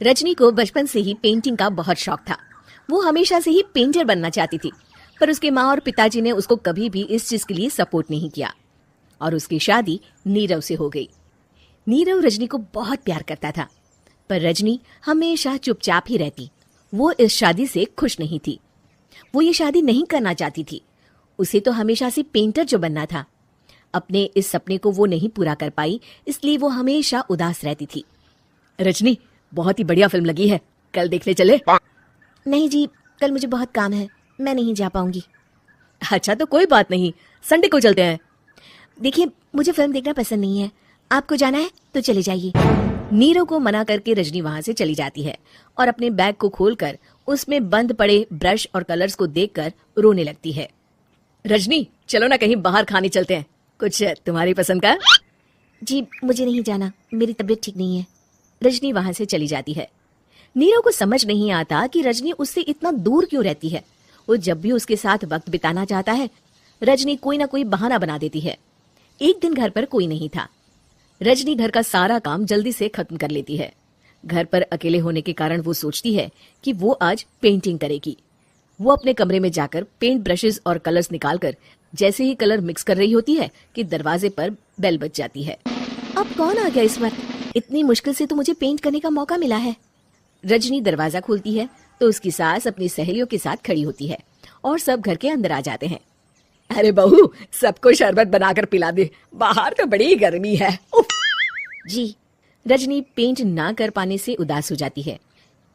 रजनी को बचपन से ही पेंटिंग का बहुत शौक था। वो हमेशा से ही पेंटर बनना चाहती थी, पर उसके माँ और पिताजी ने उसको कभी भी इस चीज के लिए सपोर्ट नहीं किया और उसकी शादी नीरव से हो गई। नीरव रजनी को बहुत प्यार करता था, पर रजनी हमेशा चुपचाप ही रहती। वो इस शादी से खुश नहीं थी। वो ये शादी नहीं करना चाहती थी। उसे तो हमेशा से पेंटर जो बनना था। अपने इस सपने को वो नहीं पूरा कर पाई, इसलिए वो हमेशा उदास रहती थी। रजनी, बहुत ही बढ़िया फिल्म लगी है, कल देखने चले? नहीं जी, कल मुझे बहुत काम है, मैं नहीं जा पाऊंगी। अच्छा तो कोई बात नहीं, संडे को चलते हैं। देखिए, मुझे फिल्म देखना पसंद नहीं है। आपको जाना है तो चले जाइए। नीरव को मना करके रजनी वहां से चली जाती है और अपने बैग को खोलकर उसमें बंद पड़े ब्रश और कलर्स को देखकर रोने लगती है। रजनी, चलो ना कहीं बाहर खाने चलते हैं, कुछ तुम्हारी पसंद का। जी, मुझे नहीं जाना, मेरी तबीयत ठीक नहीं है। रजनी वहां से चली जाती है। नीरव को समझ नहीं आता कि रजनी उससे इतना दूर क्यों रहती है। वो जब भी उसके साथ वक्त बिताना चाहता है, रजनी कोई ना कोई बहाना बना देती है। एक दिन घर पर कोई नहीं था। रजनी घर का सारा काम जल्दी से खत्म कर लेती है। घर पर अकेले होने के कारण वो सोचती है कि वो आज पेंटिंग करेगी। वो अपने कमरे में जाकर पेंट ब्रशेस और कलर्स निकालकर जैसे ही कलर मिक्स कर रही होती है कि दरवाजे पर बेल बज जाती है। अब कौन आ गया इस वक्त? इतनी मुश्किल से तो मुझे पेंट करने का मौका मिला है। रजनी दरवाजा खोलती है तो उसकी सास अपनी सहेलियों के साथ खड़ी होती है और सब घर के अंदर आ जाते हैं। अरे बहू, सबको शरबत बनाकर पिला दे, बाहर तो बड़ी गर्मी है। उफ। जी। रजनी पेंट ना कर पाने से उदास हो जाती है।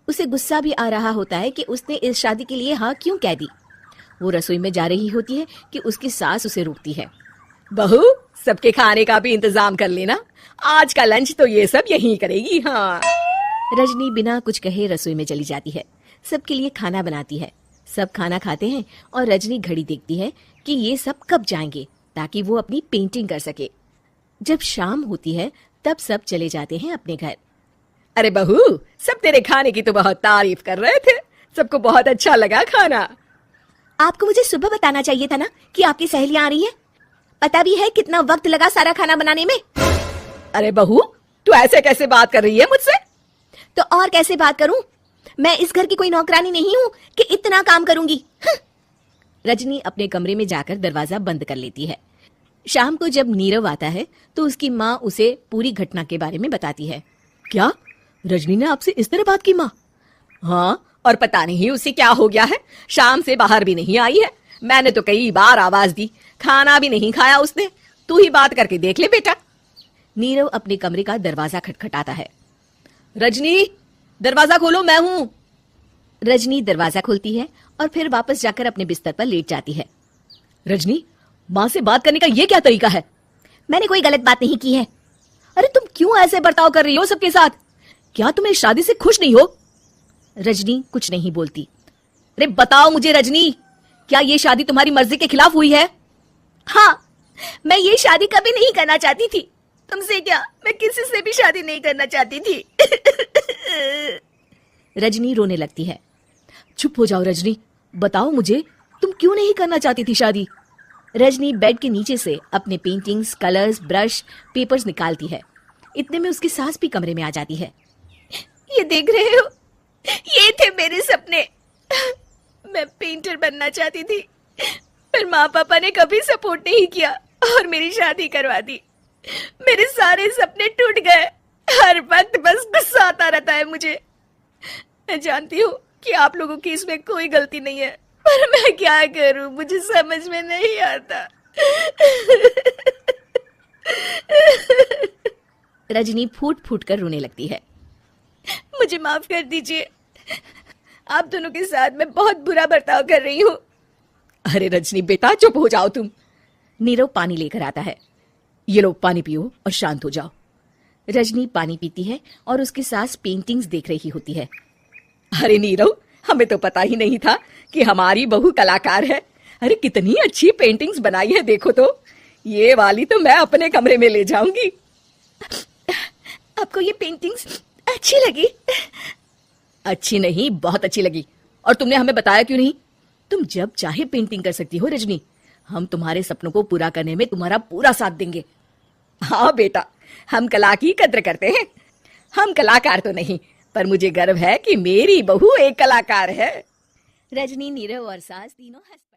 उसे गुस्सा भी आ रहा होता है कि उसने इस शादी के लिए हाँ क्यों कह दी। वो रसोई में जा रही होती है कि उसकी सास उसे रोकती है। बहू, सबके खाने का भी इंतजाम कर लेना, आज का लंच तो ये सब यहीं करेगी। हाँ। रजनी बिना कुछ कहे रसोई में चली जाती है। सबके लिए खाना बनाती है। सब खाना खाते हैं और रजनी घड़ी देखती है कि ये सब कब जाएंगे ताकि वो अपनी पेंटिंग कर सके। जब शाम होती है तब सब चले जाते हैं अपने घर। अरे बहू, सब तेरे खाने की तो बहुत तारीफ कर रहे थे, सबको बहुत अच्छा लगा खाना। आपको मुझे सुबह बताना चाहिए था ना कि आपकी सहेलियां आ रही हैं। पता भी है कितना वक्त लगा सारा खाना बनाने में। अरे बहू, तू ऐसे कैसे बात कर रही है मुझसे? तो और कैसे बात करूं? मैं इस घर की कोई नौकरानी नहीं हूं कि इतना काम करूंगी। रजनी अपने कमरे में जाकर दरवाजा बंद कर लेती है। शाम को जब नीरव आता है तो उसकी माँ उसे पूरी घटना के बारे में बताती है। क्या? रजनी ने आपसे इस तरह बात की माँ? हाँ, और पता नहीं उसे क्या हो गया है, शाम से बाहर भी नहीं आई है। मैंने तो कई बार आवाज दी, खाना भी नहीं खाया उसने। तू ही बात करके देख ले बेटा। नीरव अपने कमरे का दरवाजा खटखटाता है। रजनी, दरवाजा खोलो, मैं हूं। रजनी दरवाजा खोलती है और फिर वापस जाकर अपने बिस्तर पर लेट जाती है। रजनी, माँ से बात करने का ये क्या तरीका है? मैंने कोई गलत बात नहीं की है। अरे तुम क्यों ऐसे बर्ताव कर रही हो सबके साथ? क्या तुम इस शादी से खुश नहीं हो? रजनी कुछ नहीं बोलती। अरे बताओ मुझे रजनी, क्या ये शादी तुम्हारी मर्जी के खिलाफ हुई है? हाँ, मैं ये शादी कभी नहीं करना चाहती थी। तुमसे क्या, मैं किसी से भी शादी नहीं करना चाहती थी। रजनी रोने लगती है। चुप हो जाओ रजनी, बताओ मुझे, तुम क्यों नहीं करना चाहती थी शादी? रजनी बेड के नीचे से अपने पेंटिंग्स, कलर्स, ब्रश, पेपर्स निकालती है। इतने में उसकी सास भी कमरे में आ जाती है। ये देख रहे हो, ये थे मेरे सपने। मैं पेंटर बनना चाहती थी, पर माँ पापा ने कभी सपोर्ट नहीं किया और मेरी शादी करवा दी। मेरे सारे सपने टूट गए। हर वक्त बस गुस्सा आता रहता है मुझे। मैं जानती हूँ कि आप लोगों की इसमें कोई गलती नहीं है, पर मैं क्या करूं, मुझे समझ में नहीं आता। रजनी फूट फूट कर रोने लगती है। मुझे माफ कर दीजिए, आप दोनों के साथ मैं बहुत बुरा बर्ताव कर रही हूँ। अरे रजनी बेटा, चुप हो जाओ तुम। नीरव पानी लेकर आता है। ये लो पानी पियो और शांत हो जाओ। रजनी पानी पीती है और उसकी सास पेंटिंग्स देख रही होती है। अरे नीरव, हमें तो पता ही नहीं था कि हमारी बहू कलाकार है। अरे कितनी अच्छी पेंटिंग्स बनाई है, देखो तो। ये वाली तो मैं अपने कमरे में ले जाऊंगी। आपको ये पेंटिंग्स अच्छी लगी? अच्छी नहीं, बहुत अच्छी लगी। और तुमने हमें बताया क्यों नहीं? तुम जब चाहे पेंटिंग कर सकती हो रजनी। हम तुम्हारे सपनों को पूरा करने में तुम्हारा पूरा साथ देंगे। हाँ बेटा, हम कला की कद्र करते हैं। हम कलाकार तो नहीं, पर मुझे गर्व है कि मेरी बहू एक कलाकार है। रजनी, नीरव और सास तीनों हंस